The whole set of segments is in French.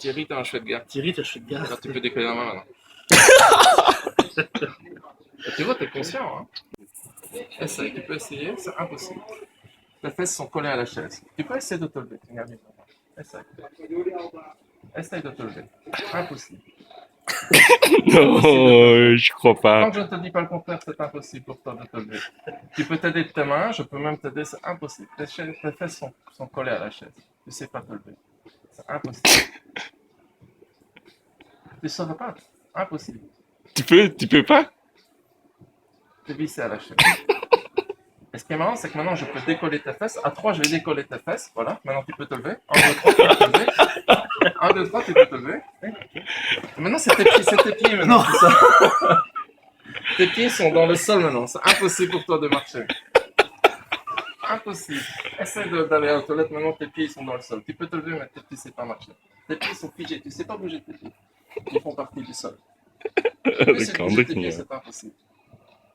Thierry, t'es un chouette gars. Thierry, t'as chouette gars. Alors, tu peux décoller la main maintenant. Tu vois, t'es conscient, hein. Essaye, tu peux essayer, c'est impossible. Tes fesses sont collées à la chaise. Tu peux essayer de te lever. Regarde, essaye. Essaye de te lever. Impossible. Non, je crois pas. Quand je ne te dis pas le contraire, c'est impossible pour toi de te lever. Tu peux t'aider de tes mains, je peux même t'aider, c'est impossible. Tes fesses sont collées à la chaise. Tu ne sais pas te lever. C'est impossible. Tu ne saurais pas. Impossible. Tu peux pas? Tu es vissé à la chaise. Et ce qui est marrant, c'est que maintenant, je peux décoller tes fesses. À 3, je vais décoller tes fesses. Voilà. Maintenant, tu peux te lever. 1, 2, 3, tu peux te lever. 1, 2, 3, tu peux te lever. Et maintenant, c'est tes pieds maintenant. C'est ça. Tes pieds sont dans le sol maintenant. C'est impossible pour toi de marcher. Impossible. Essaye d'aller aux toilettes. Maintenant, tes pieds sont dans le sol. Tu peux te lever, mais tes pieds ne savent pas marcher. Tes pieds sont figés. Tu ne sais pas bouger tes pieds. Ils font partie du sol. Plus c'est de bouger tes pieds, c'est impossible.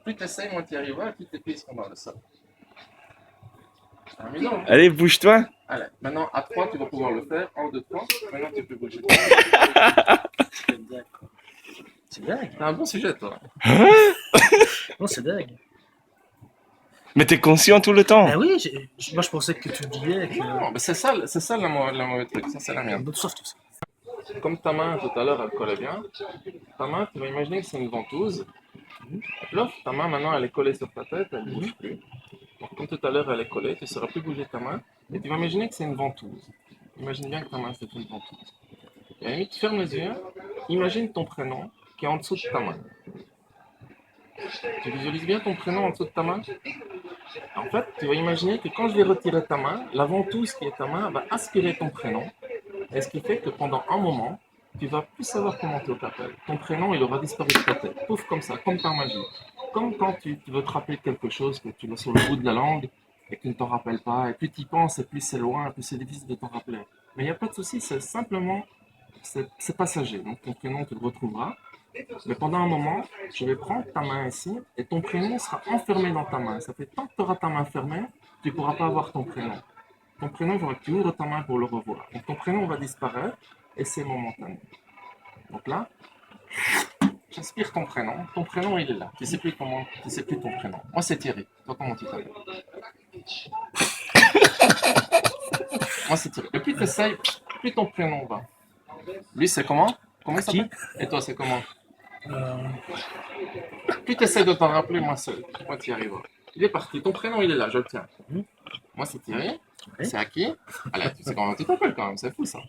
Plus tu essayes, moins tu y arriveras, plus tes pieds seront dans le sol. C'est amusant. Allez, bouge-toi. Allez, maintenant à 3, tu vas pouvoir le faire. 1, 2, 3. Maintenant, tu peux bouger. C'est dingue. T'as un bon sujet, toi. Non, c'est dingue. Mais t'es conscient tout le temps. Ah oui, moi je pensais que tu disais que. Non, mais c'est ça la mauvaise truc. Ça, c'est la merde. D'autres soft, ça. Comme ta main tout à l'heure, elle collait bien. Ta main, tu vas imaginer que c'est une ventouse. Là, ta main maintenant, elle est collée sur ta tête, elle ne bouge plus. Donc, comme tout à l'heure, elle est collée, tu ne sauras plus bouger ta main. Et tu vas imaginer que c'est une ventouse. Imagine bien que ta main, c'est une ventouse. Et à la limite, ferme les yeux. Imagine ton prénom qui est en dessous de ta main. Tu visualises bien ton prénom en dessous de ta main? En fait, tu vas imaginer que quand je vais retirer ta main, la ventouse qui est ta main va aspirer ton prénom. Et ce qui fait que pendant un moment, tu vas plus savoir comment tu t'appelles. Ton prénom, il aura disparu de ta tête. Pouf, comme ça, comme par magie. Comme quand tu veux te rappeler de quelque chose, que tu l'as sur le bout de la langue et que tu ne t'en rappelles pas. Et plus tu y penses, et plus c'est loin, et plus c'est difficile de t'en rappeler. Mais il n'y a pas de souci, c'est simplement, c'est passager. Donc ton prénom, tu le retrouveras. Mais pendant un moment, je vais prendre ta main ici et ton prénom sera enfermé dans ta main. Ça fait tant que tu auras ta main fermée, tu ne pourras pas avoir ton prénom. Ton prénom, il faudra que tu ouvres ta main pour le revoir. Donc ton prénom va disparaître et c'est momentané. Donc là, j'inspire ton prénom. Ton prénom, il est là. Tu ne sais plus ton prénom. Moi, c'est Thierry. Toi, comment tu t'appelles? Moi, c'est Thierry. Et plus tu essayes, plus ton prénom va. Lui, c'est comment? Comment il s'appelle? Et toi, c'est comment? Plus tu essaies de t'en rappeler, moi, tu y arriveras. Il est parti. Ton prénom, il est là. Je le tiens. Moi, c'est Thierry. C'est à qui? Allez, tu sais comment tu t'appelles quand même. C'est fou, ça.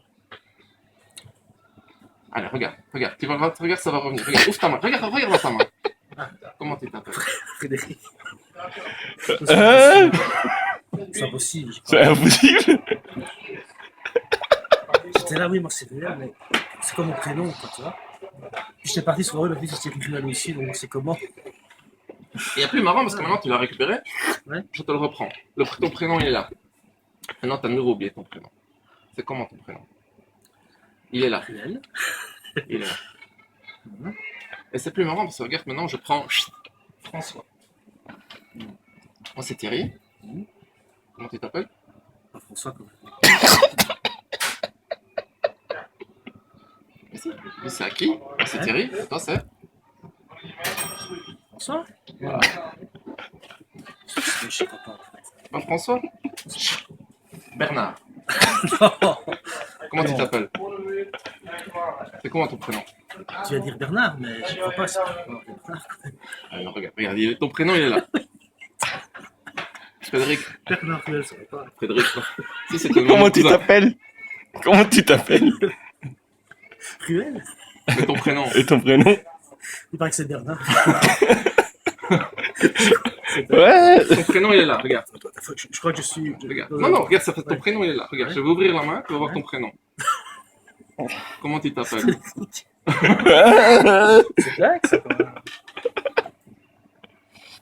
Allez, regarde. Regarde, ça va revenir. Regarde, ouvre ta main. Regarde dans ta main. Comment tu t'appelles? Frédéric. C'est impossible. C'est impossible. J'étais là, oui, moi c'est vrai, mais c'est comme mon prénom, quoi, tu vois. Puis j'étais parti sur le fait que c'était Ruel aussi, donc c'est comment. Et il y a plus marrant parce que maintenant tu l'as récupéré. Ouais. Je te le reprends. Ton prénom, il est là. Maintenant, tu as de nouveau oublié ton prénom. C'est comment ton prénom? Il est là. Ruel. Il est là. Et c'est plus marrant parce que regarde, maintenant je prends François. Moi c'est Thierry. Comment tu t'appelles? Pas François, quand même. Mais c'est à qui? Moi c'est Thierry. Et toi c'est? François? Voilà. Je sais pas, en fait. Pas François? Bernard. Comment tu t'appelles? C'est comment ton prénom? Tu vas dire Bernard, mais je crois pas, c'est pas Bernard. Alors regarde, ton prénom il est là. Frédéric. Bernard Ruel, ça va pas. Frédéric. Si, c'est Comment tu t'appelles? Comment tu t'appelles? Ruel? Mais ton prénom. Et ton prénom? Il paraît que c'est Bernard. Ouais. Ton prénom il est là, regarde. Je crois que je suis. Regarde. Non, regarde, ça fait ton prénom il est là. Regarde, je vais ouvrir la main, tu vas voir ton prénom. Comment tu t'appelles? C'est blague, ça, quand même.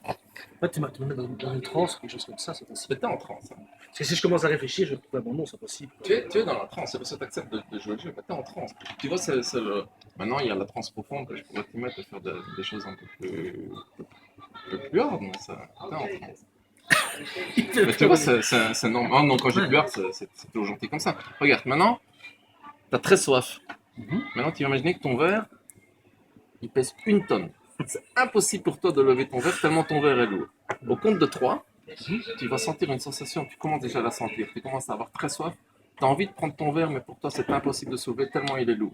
En fait, tu m'as mis dans une transe, quelque chose comme ça, c'est possible. T'es en transe. Hein. Parce que si je commence à réfléchir, je vais trouver mon nom, c'est possible. Tu es dans la transe, c'est parce que tu acceptes de jouer le jeu, mais t'es en transe. Tu vois, maintenant il y a la transe profonde, je pourrais te mettre à faire des choses un peu plus hard, mais ça, t'es en transe. Mais tu vois, c'est normal. Non, quand j'ai plus hard, c'est toujours gentil comme ça. Regarde, maintenant, T'as très soif. Mhm. Maintenant, tu vas imaginer que ton verre, il pèse 1 tonne. C'est impossible pour toi de lever ton verre tellement ton verre est lourd. Au compte de 3, tu vas sentir une sensation, tu commences déjà à la sentir, tu commences à avoir très soif, tu as envie de prendre ton verre, mais pour toi c'est impossible de soulever tellement il est lourd.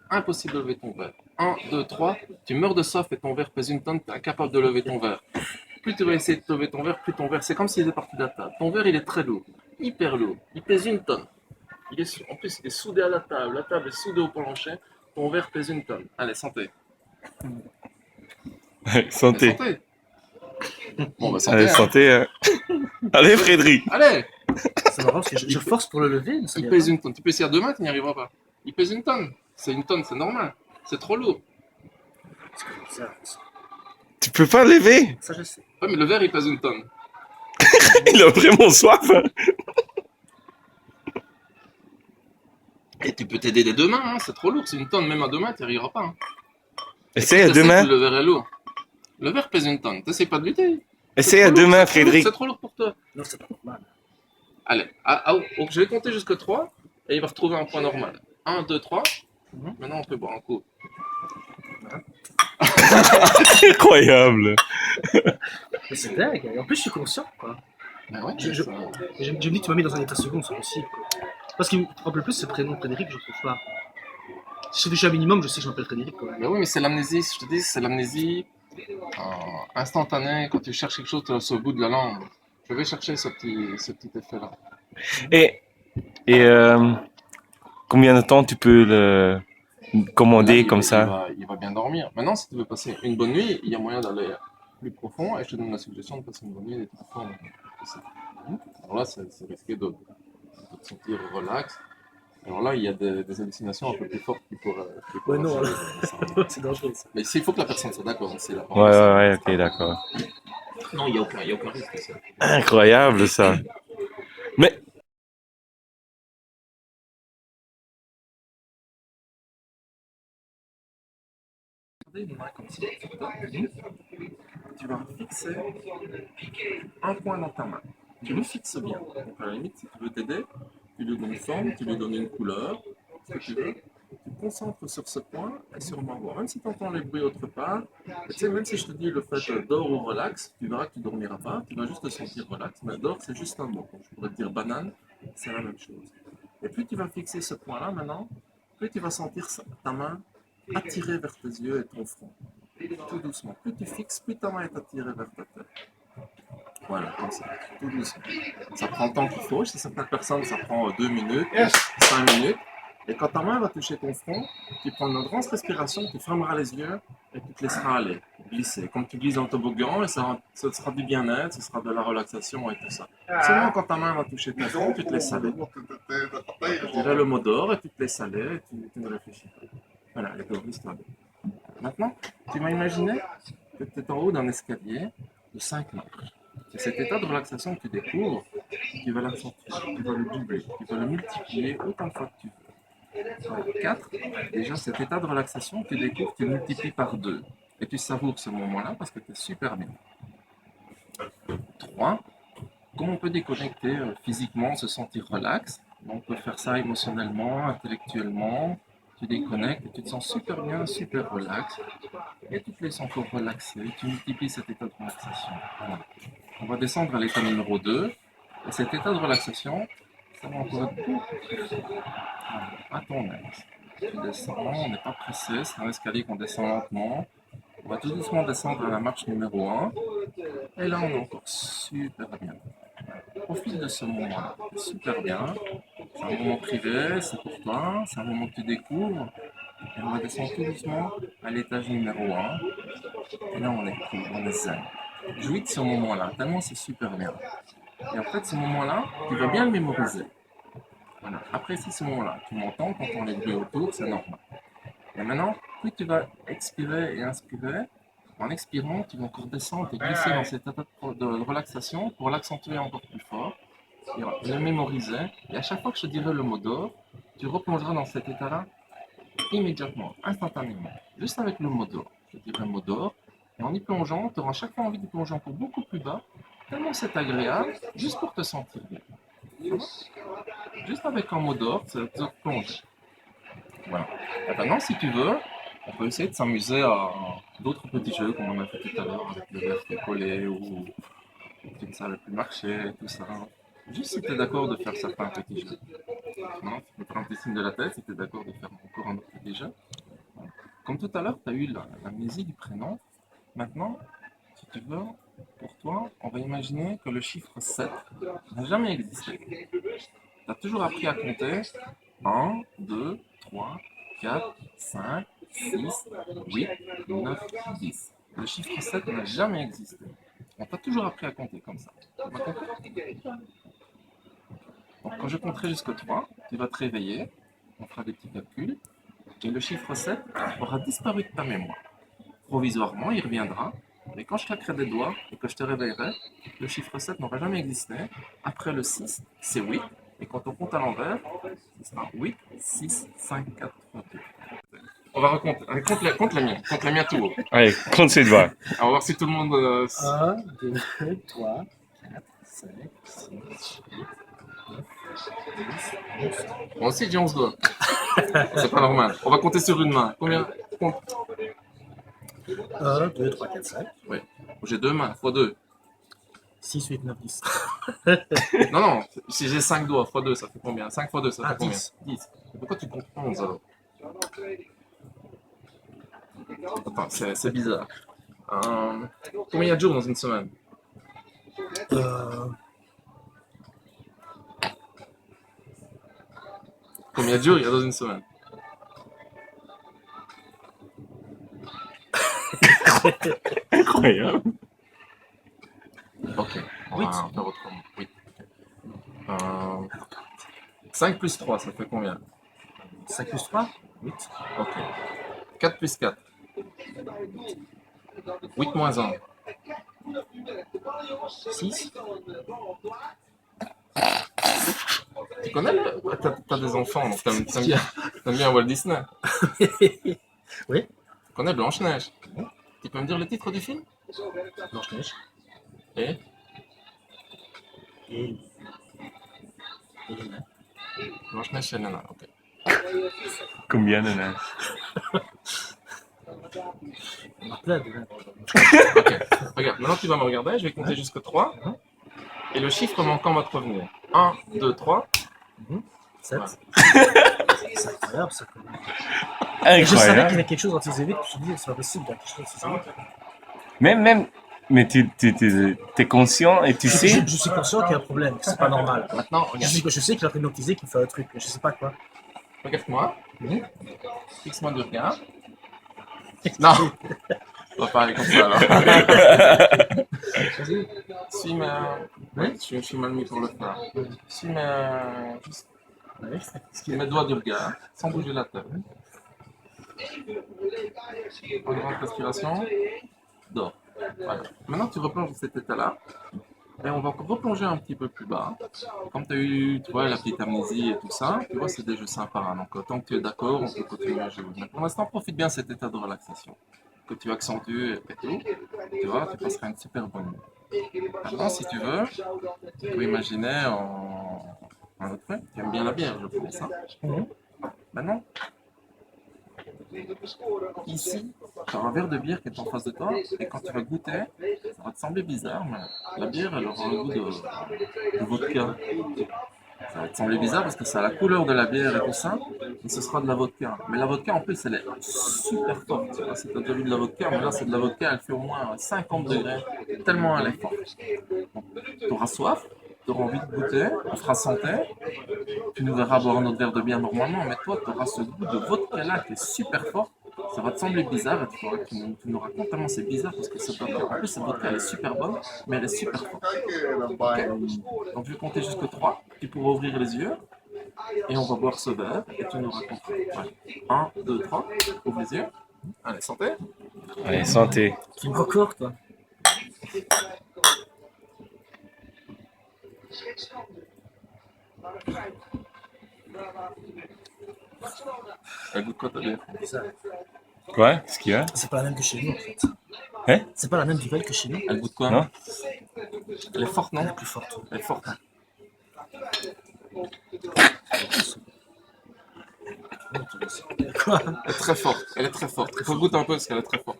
Impossible de lever ton verre. 1, 2, 3, tu meurs de soif et ton verre pèse 1 tonne, tu es incapable de lever ton verre. Plus tu vas essayer de lever ton verre, plus ton verre, c'est comme s'il était parti de la table. Ton verre il est très lourd, hyper lourd, il pèse 1 tonne. En plus il est soudé à la table est soudée au plancher, ton verre pèse 1 tonne. Allez, santé. Allez, Santé. santé. Bon, bah santé. Allez, Hein. santé. Allez, Frédéric. Allez. C'est marrant parce que je force pour le lever, mais ça Il vient pèse pas. 1 tonne. Tu peux essayer à 2 mains, tu n'y arriveras pas. Il pèse 1 tonne. C'est 1 tonne, c'est normal. C'est trop lourd. C'est quand même bizarre. Tu peux pas lever. Ça, je sais. Ouais, mais le verre, il pèse 1 tonne. Il a vraiment soif. Hein. Et tu peux t'aider des 2 mains, hein. C'est trop lourd. C'est 1 tonne, même à 2 mains, tu n'y arriveras pas. Hein. Essaye à Tu sais 2 mains. que le verre est lourd. Le verre pèse 1 tonne. T'essayes pas de lutter. Essaye à 2 mains, C'est trop lourd, Frédéric. c'est trop lourd pour toi. Non, c'est pas normal. Allez, je vais compter jusqu'à 3 et il va retrouver un point normal. 1, 2, 3. Maintenant, on peut boire un coup. Incroyable. Mais c'est dingue. Et en plus, je suis conscient, quoi. Ben ouais, Je me dis, tu m'as mis dans un état second, c'est possible, quoi. Parce qu'il me rappelle plus ce prénom, Frédéric, je trouve pas. Si je fais un minimum, je sais que je m'appelle Frédéric, quoi. Ben oui, mais c'est l'amnésie, je te dis, c'est l'amnésie instantanée. Quand tu cherches quelque chose, tu es au bout de la langue. Je vais chercher ce petit effet-là. Et, et combien de temps tu peux le commander Là, comme ça? Il va bien dormir. Maintenant, si tu veux passer une bonne nuit, il y a moyen d'aller plus profond et je te donne la suggestion de passer une bonne nuit et d'être profond. Alors là, c'est risqué de te sentir relax. Alors là, il y a des hallucinations un peu plus fortes qui pourraient Ouais, non, arriver, ça. c'est dangereux, ça. Mais il faut que la personne soit d'accord. C'est la Ouais, ok, d'accord. Non, il n'y a aucun risque. Ça. Incroyable ça. Mais Regardez une main comme ça. Tu vas fixer un point dans ta main. Tu le fixes bien. Donc à la limite, si tu veux t'aider, tu lui donnes une forme, tu lui donnes une couleur, ce que tu veux. Tu te concentres sur ce point et sur ma voix. Même si tu entends les bruits autre part, tu sais, même si je te dis le fait dors ou relax, tu verras que tu ne dormiras pas, tu vas juste te sentir relax. Mais dors, c'est juste un mot. Donc, je pourrais te dire banane, c'est la même chose. Et plus tu vas fixer ce point-là maintenant, plus tu vas sentir ta main attirée vers tes yeux et ton front. Tout doucement. Plus tu fixes, plus ta main est attirée vers ta tête. Voilà, comme ça, tout doucement. Ça prend le temps qu'il faut. Chez certaines personnes, ça prend 2 minutes, 5 minutes. Et quand ta main va toucher ton front, tu prends une grande respiration, tu fermeras les yeux et tu te laisseras aller, glisser. Comme tu glisses dans le toboggan, et ça sera du bien-être, ce sera de la relaxation et tout ça. Seulement quand ta main va toucher ton front, tu te laisses aller. Je dirais le mot d'or et tu te laisses aller et tu ne réfléchis pas. Voilà, les deux histoires. Maintenant, tu vas imaginer que tu es en haut d'un escalier de 5 marches. C'est cet état de relaxation que tu découvres, tu vas l'accentuer, tu vas le doubler, tu vas le multiplier autant de fois que tu veux. 4, déjà cet état de relaxation, tu découvres, tu le multiplies par 2. Et tu savoures ce moment-là parce que tu es super bien. 3, comment on peut déconnecter physiquement, se sentir relax? On peut faire ça émotionnellement, intellectuellement. Tu déconnectes et tu te sens super bien, super relax. Et tu te laisses encore relaxer. Tu multiplies cet état de relaxation. Voilà. On va descendre à l'état numéro 2. Et cet état de relaxation, ça va encore être beaucoup plus voilà, à ton aise. Tu descends, on n'est pas pressé, c'est un escalier qu'on descend lentement. On va tout doucement descendre à la marche numéro 1. Et là, on est encore super bien. Profite de ce moment-là, super bien. C'est un moment privé, c'est pour toi, c'est un moment que tu découvres. Et on va descendre tout doucement à l'étage numéro 1. Et là, on est cool, on est zen. Jouis de ce moment-là, tellement c'est super bien. Et en fait, ce moment-là, tu vas bien le mémoriser. Voilà. Apprécie ce moment-là. Tu m'entends, tu entends les bruits autour, c'est normal. Et maintenant, plus tu vas expirer et inspirer, en expirant, tu vas encore descendre et glisser dans cet état de relaxation pour l'accentuer encore plus fort, et le mémoriser. Et à chaque fois que je te dirai le mot d'or, tu replongeras dans cet état-là immédiatement, instantanément, juste avec le mot d'or. Je te dirai le mot d'or, et en y plongeant, tu auras chaque fois envie de plonger encore beaucoup plus bas, tellement c'est agréable, juste pour te sentir bien. Juste avec un mot d'or, tu te plonges. Voilà. Et maintenant, si tu veux, on peut essayer de s'amuser à d'autres petits jeux comme on a fait tout à l'heure avec le verre qui est collé ou tu ne savais plus marcher, tout ça. Juste si tu es d'accord de faire certains petits jeux. Non, tu peux faire un petit signe de la tête si tu es d'accord de faire encore un autre petit jeu. Comme tout à l'heure, tu as eu l'amnésie du prénom. Maintenant, si tu veux, pour toi, on va imaginer que le chiffre 7 n'a jamais existé. Tu as toujours appris à compter 1, 2, 3, 4, 5, 6, 8, 9, 10. Le chiffre 7 n'a jamais existé. On t'a toujours appris à compter comme ça. Tu m'as compris? Donc quand je compterai jusqu'à 3, tu vas te réveiller, on fera des petits calculs, et le chiffre 7 aura disparu de ta mémoire. Provisoirement, il reviendra, mais quand je claquerai des doigts et que je te réveillerai, le chiffre 7 n'aura jamais existé. Après le 6, c'est 8, et quand on compte à l'envers, ce sera 8, 6, 5, 4, 3, 2. On va raconter. Allez, compte la mienne tout haut. Allez, compte ses doigts. On va voir si tout le monde. 1, 2, 3, 4, 5, 6, 8, 9, 10, 11. Moi aussi, j'ai 11 doigts. C'est pas normal. On va compter sur une main. Combien? Compte. 1, 2, 3, 4, 5, Oui. J'ai deux mains, fois 2. 6, 8, 9, 10. Non, non, si j'ai 5 doigts, fois 2, ça fait combien? 5 fois 2, ça fait Ah, combien? 10. 10. Pourquoi tu comptes 11 alors? Attends, c'est bizarre. Combien il y a de jours dans une semaine? Combien de jours il y a dans une semaine? Incroyable. Ok, on Huit. va faire autrement. Oui. 5 plus 3, ça fait combien? 5 plus 3, 8. Ok. 4 plus 4. 8 moins 1. 6. Tu connais t'as des enfants, donc t'aimes bien Walt Disney. Oui. Tu connais Blanche-Neige. Tu peux me dire le titre du film? Blanche-Neige. Et Et les nains. Blanche-Neige chez Nana, ok. Combien de nains? On a plein de nains. Ok, regarde, maintenant tu vas me regarder, je vais compter jusqu'à 3. Et le chiffre manquant va te revenir. 1, 2, 3. 7. Ouais. C'est incroyable ça. Et je savais qu'il y Incroyable. avait quelque chose dans tes évites, je me disais, c'est pas possible, il y a quelque chose dans tes évites. Mais tu es conscient et tu sais. Je suis conscient qu'il y a un problème, que c'est pas normal. Maintenant, Je regarde. sais qu'il est en train d'hypnotiser, qu'il fait un truc, mais je sais pas quoi. Regarde-moi. Fixe-moi du regard. Non, on va pas aller comme ça alors. Suis ma. Oui, je suis mal mis pour le faire. Suis mes doigts du regard, sans bouger la tête. En grande respiration. Dors. Voilà. Maintenant, tu replonges dans cet état-là. Et on va replonger un petit peu plus bas. Comme tu as eu, tu vois, la petite amnésie et tout ça, tu vois, c'est des jeux sympas. Donc, tant que tu es d'accord, on peut continuer à jouer. Mais pour l'instant, profite bien de cet état de relaxation que tu accentues et tout. Tu vois, tu passeras une super bonne nuit. Maintenant, si tu veux, tu peux imaginer un autre truc. Tu aimes bien la bière, je pense. Hein? Maintenant, ici, tu as un verre de bière qui est en face de toi, et quand tu vas goûter, ça va te sembler bizarre, mais la bière, elle aura un goût de vodka. Ça va te sembler bizarre parce que ça a la couleur de la bière et tout ça, et ce sera de la vodka. Mais la vodka, en plus, elle est super forte. Tu vois, si tu as déjà vu de la vodka, mais là, c'est de la vodka, elle fait au moins 50 degrés, tellement elle est forte. Tu auras soif, tu auras envie de goûter, on fera santé, tu nous verras boire notre verre de bière normalement, mais toi, tu auras ce goût de vodka là qui est super fort. Ça va te sembler bizarre et tu nous racontes tellement c'est bizarre parce que cette vodka, en plus, cette vodka elle est super bonne, mais elle est super forte. Okay. Donc je vais compter jusqu'à 3, tu pourras ouvrir les yeux et on va boire ce verre et tu nous raconteras. Ouais. 1, 2, 3, ouvre les yeux. Allez, santé. Allez, santé. Tu me recours, toi. Elle goûte quoi ta bière? Quoi? Qu'est-ce qu'il y a? C'est pas la même que chez nous, en fait. Hein? C'est pas la même duvel que chez nous. Elle goûte quoi? Non? Elle est forte, non? Elle est plus forte. Elle est forte. Hein? Quoi? Elle est très forte. Elle est très forte. Il faut goûter un peu parce qu'elle est très forte.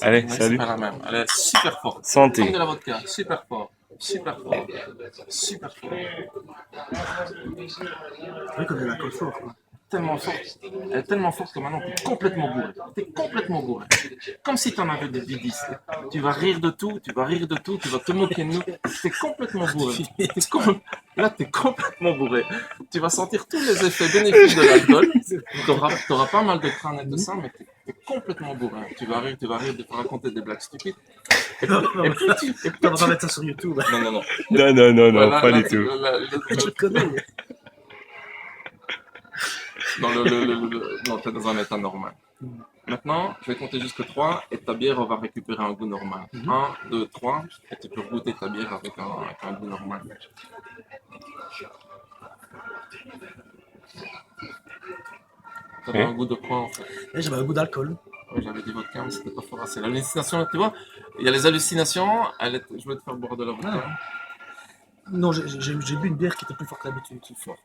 Allez, Mais salut. c'est pas la même. Elle est super forte. Santé. Comme de la vodka. Super fort. Super fort. Super fort. C'est vrai qu'on a l'alcool fort, quoi. Tellement forte. Elle est tellement forte que maintenant tu es complètement bourré. Tu es complètement bourré. Comme si tu en avais des 10. Tu vas rire de tout, tu vas rire de tout, tu vas te moquer de nous. Tu es complètement bourré. Là, tu es complètement bourré. Tu vas sentir tous les effets bénéfiques de l'alcool. Tu auras pas mal de crâne et tout ça, mais tu es complètement bourré. Tu vas rire, tu te raconter des blagues stupides. Et puis On va pas mettre ça sur YouTube. Non, non, non. Non, non, non, non, Voilà, pas là, du tout. Je le connais. Non, t'es dans un état normal. Maintenant, je vais compter jusqu'à 3 et ta bière va récupérer un goût normal. 1, 2, 3 et tu peux goûter ta bière avec un goût normal. T'avais un goût de quoi en fait? Et j'avais un goût d'alcool. Ouais, j'avais dit vodka, mais c'était pas fort assez. L'hallucination, tu vois, il y a les hallucinations, je vais te faire boire de la vodka. Non, j'ai bu une bière qui était plus forte que d'habitude. Forte.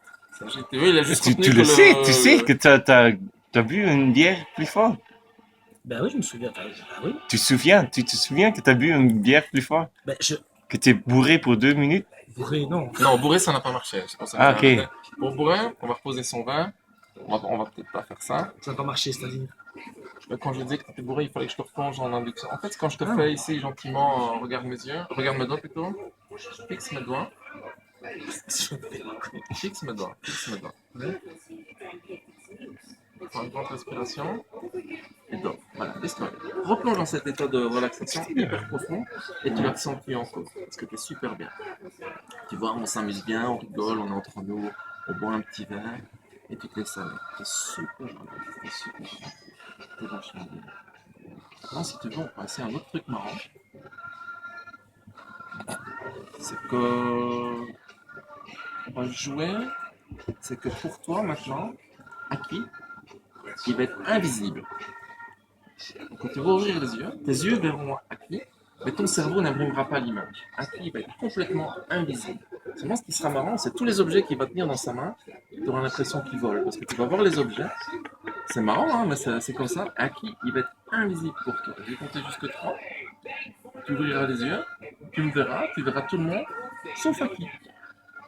Oui, il a juste retenu Tu que le sais, tu sais que t'as bu une bière plus forte. Ben oui, je me souviens. Ben oui. Tu te souviens que t'as bu une bière plus forte? Ben Que t'es bourré pour 2 minutes? bourré, non. Non, bourré, ça n'a pas marché. C'est pour ça que Ah, j'ai ok. arrêté. Pour bourré, on va reposer son vin. On va peut-être pas faire ça. Ça n'a pas marché, c'est-à-dire. Quand je disais que tu étais bourré, il fallait que je te replonge en induction. En fait, quand je te fais ici gentiment, regarde mes yeux, regarde mes doigts plutôt, je fixe mes doigts. Fixe mes doigts, fixe mes doigts. Prends une grande respiration et dors. Voilà, laisse-toi. Replonge dans cet état de relaxation hyper profond et tu l'accentues encore parce que tu es super bien. Tu vois, on s'amuse bien, on rigole, on est entre nous, on boit un petit verre et tu te laisses aller. C'est super bien, c'est super bien. C'est vachement bien. Maintenant, si tu veux, on peut essayer un autre truc marrant. C'est que on va jouer, c'est que pour toi maintenant, Aki, il va être invisible. Donc, quand tu vas ouvrir les yeux, tes yeux verront Aki, mais ton cerveau n'imprimera pas l'image. Aki va être complètement invisible. Seulement, ce qui sera marrant, c'est tous les objets qu'il va tenir dans sa main, tu auras l'impression qu'il vole, parce que tu vas voir les objets. C'est marrant, hein, mais c'est comme ça. Aki, il va être invisible pour toi. Je vais compter jusque 3. Tu ouvriras les yeux, tu me verras, tu verras tout le monde, sauf Aki.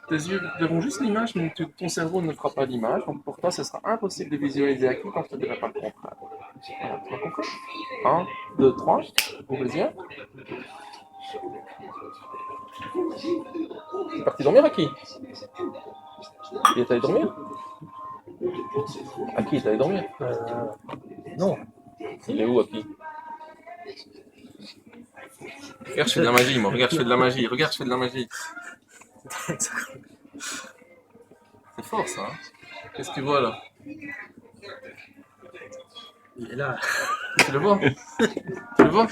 Tes yeux verront juste l'image, mais ton cerveau ne fera pas l'image. Donc pour toi, ce sera impossible de visualiser Aki quand je ne te dirai pas le contraire. Voilà, tu as compris? 1, 2, 3, ouvre les yeux. C'est parti dormir, Aki? Il est allé dormir? Aki est allé dormir? Non. Il est où, Aki? Regarde, je fais de la magie, moi. Regarde, je fais de la magie. Regarde, je fais de la magie. C'est fort, ça. Hein? Qu'est-ce que tu vois, là? Il est là. Tu le vois? Tu le vois?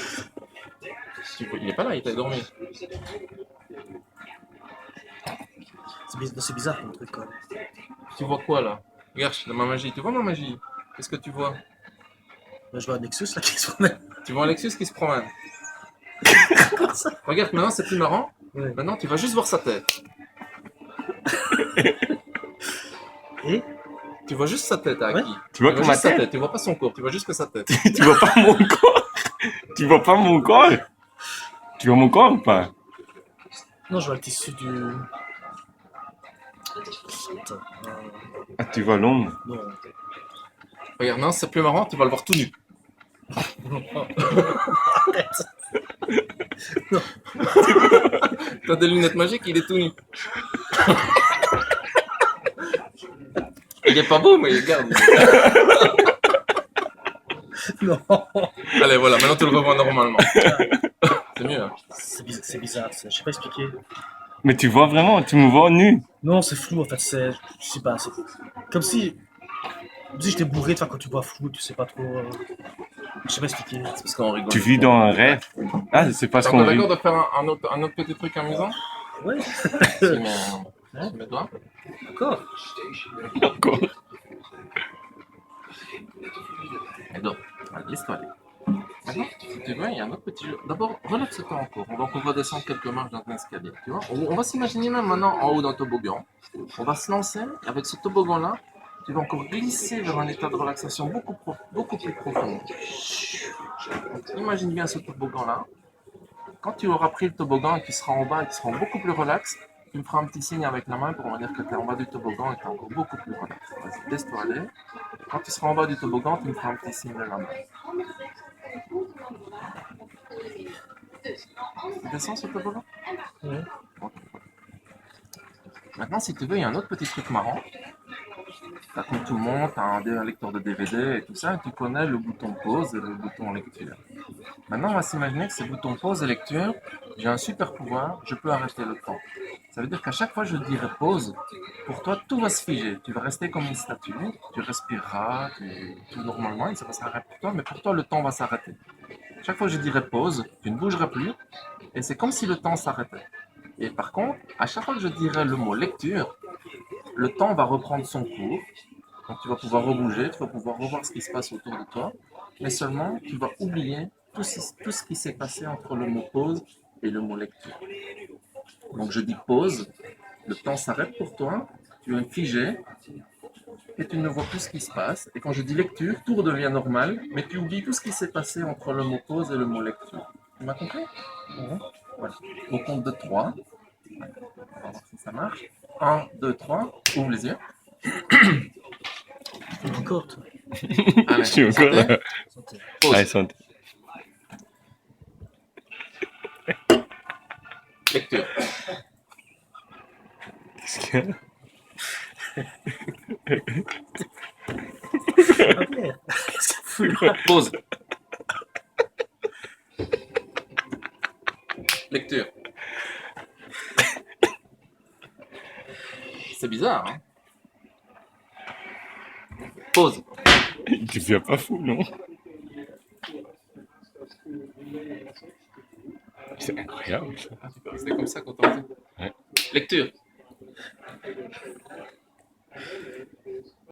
Il est pas là, il est allé dormir. C'est bizarre comme truc, quoi. Tu vois quoi, là? Regarde, je fais de ma magie. Tu vois ma magie? Qu'est-ce que tu vois? Là, je vois un Nexus là qui se promène. Tu vois un Lexus qui se promène. Regarde, maintenant, c'est plus marrant. Ouais. Maintenant, tu vas juste voir sa tête. Et Tu vois juste sa tête, Aki. Ouais. Tu vois que ma juste sa tête? Tu vois pas son corps, tu vois juste que sa tête. Tu vois pas mon corps? Tu vois pas mon corps? Tu vois mon corps ou pas? non, je vois le tissu du. Attends. Ah, tu vois l'ombre? Non. Regarde, non, c'est plus marrant, tu vas le voir tout nu. Arrête. T'as des lunettes magiques, il est tout nu. Il est pas beau, mais regarde. Non. Allez, voilà, maintenant tu le revois normalement. C'est mieux, hein. C'est bizarre, je sais pas expliquer. Mais tu vois vraiment, tu me vois nu. Non, c'est flou en fait, je sais pas, c'est comme si j'étais bourré, quand tu vois flou, tu sais pas trop. Je sais pas expliquer. C'est parce qu'on rigole. Tu vis dans un rêve. Ah, c'est parce Donc, qu'on on est vit. d'accord de faire un autre petit truc amusant? Ouais. Sur mes doigts. D'accord. Encore. Et donc, laisse-toi aller. Maintenant, si tu veux, il y a un autre petit jeu. D'abord, relaxe-toi encore. On va descendre quelques marches dans un escalier. Tu vois, on va s'imaginer même maintenant en haut d'un toboggan. On va se lancer avec ce toboggan-là. tu vas encore glisser vers un état de relaxation beaucoup plus profond. Donc, imagine bien ce toboggan-là. Quand tu auras pris le toboggan et qu'il sera en bas et qu'il sera beaucoup plus relax, tu me feras un petit signe avec la main pour me dire que tu es en bas du toboggan et que tu es encore beaucoup plus relax. Vas-y, laisse-toi aller. Quand tu seras en bas du toboggan, tu me feras un petit signe de la main. Tu descends ce toboggan? Ouais. Ok. Maintenant, si tu veux, il y a un autre petit truc marrant. T'as comme tout le monde, tu as un lecteur de DVD et tout ça, et tu connais le bouton pause et le bouton lecture. Maintenant, on va s'imaginer que ces boutons pause et lecture, j'ai un super pouvoir, je peux arrêter le temps. Ça veut dire qu'à chaque fois que je dirai pause, pour toi, tout va se figer. Tu vas rester comme une statue, tu respireras, tout normalement, et ça va s'arrêter pour toi, mais pour toi, le temps va s'arrêter. Chaque fois que je dirai pause, tu ne bougeras plus, et c'est comme si le temps s'arrêtait. Et par contre, à chaque fois que je dirai le mot lecture, le temps va reprendre son cours. Donc tu vas pouvoir rebouger, tu vas pouvoir revoir ce qui se passe autour de toi, mais seulement tu vas oublier tout ce qui s'est passé entre le mot pause et le mot lecture. Donc je dis pause, le temps s'arrête pour toi, tu es figé et tu ne vois plus ce qui se passe. Et quand je dis lecture, tout redevient normal, mais tu oublies tout ce qui s'est passé entre le mot pause et le mot lecture. Tu m'as compris? Voilà. Au compte de 3, on va voir si ça marche. 1, 2, 3, ouvre les yeux. Encore, toi. Allez, Je suis encore santé. là. Santé. Pause. Allez, santé. Lecture. Qu'est-ce qu'il y a? Ah, Pierre, qu'est-ce que tu fous là? Pause. Lecture. C'est bizarre, hein? Pause. Il devient pas fou, non? C'est incroyable, ça. C'est comme ça qu'on t'entend. Ouais. Lecture.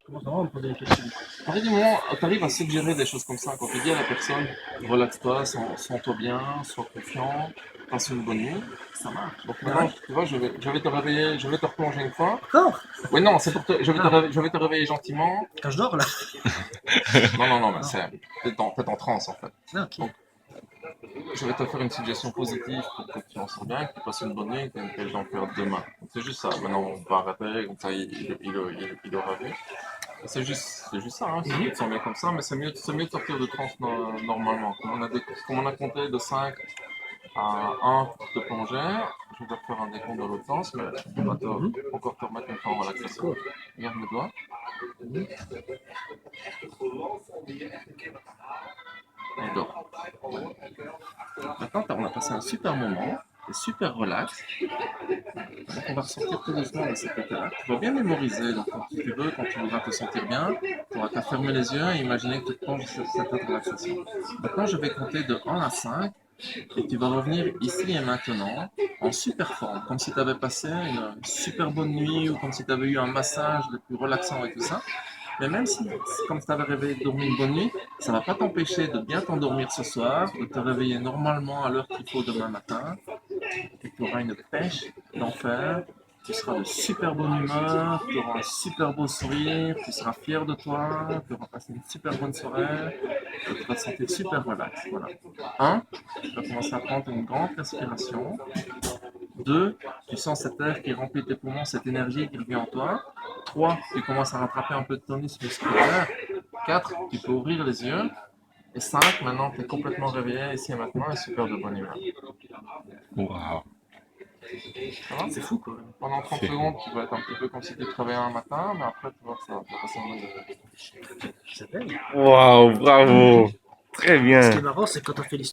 Comment ça va, on me poser des questions? À partir du moment où tu arrives à suggérer des choses comme ça, quand tu dis à la personne, relaxe-toi, sens-toi bien, sois confiant, passe une bonne nuit, ça marche. Donc maintenant, tu vois, je vais te réveiller, je vais te replonger une fois. Encore? Oui, non, c'est pour te, je vais te réveiller gentiment. Quand je dors là? Non, mais c'est, t'es en transe en fait. Ah, ok. Donc, je vais te faire une suggestion positive pour que tu en sors bien, que tu passes une bonne nuit et que tu aies faire demain. C'est juste ça. Maintenant, on va arrêter, comme ça, il aura vu. C'est juste ça, hein. Si tu te sens bien comme ça, mais c'est mieux de sortir de transe normalement. Comme on a compté de 5 à 1 pour te plonger, je vais faire un décompte dans l'autre sens, mais on va encore te remettre une fois en relaxation. Regarde mes doigts. Et dors. Maintenant, on a passé un super moment, c'est super relax. Donc, on va ressortir tout doucement de cet état-là. Tu vas bien mémoriser, donc quand tu veux, quand tu voudras te sentir bien, tu auras qu'à fermer les yeux et imaginer que tu te plonges dans cet état de relaxation. Maintenant, je vais compter de 1 à 5 et tu vas revenir ici et maintenant en super forme, comme si tu avais passé une super bonne nuit ou comme si tu avais eu un massage le plus relaxant et tout ça. Mais même si, comme tu avais rêvé de dormir une bonne nuit, ça ne va pas t'empêcher de bien t'endormir ce soir, de te réveiller normalement à l'heure qu'il faut demain matin, et tu auras une pêche d'enfer, tu seras de super bonne humeur, tu auras un super beau sourire, tu seras fier de toi, tu auras passé une super bonne soirée, et tu vas te sentir super relax. Voilà. 1, tu vas commencer à prendre une grande respiration. 2, tu sens cet air qui remplit tes poumons, cette énergie qui revient en toi. 3, tu commences à rattraper un peu de tonus musculaire. 4, tu peux ouvrir les yeux. Et 5, maintenant tu es complètement réveillé ici et maintenant et super de bonne humeur. Waouh. Ça va? C'est fou quoi. Pendant 30 C'est- secondes, tu vas être un petit peu comme si tu travaillais un matin, mais après tu vois que ça va passer en mode. Ça s'appelle. Waouh, bravo. Très bien. Ce qui est marrant, c'est quand on fait les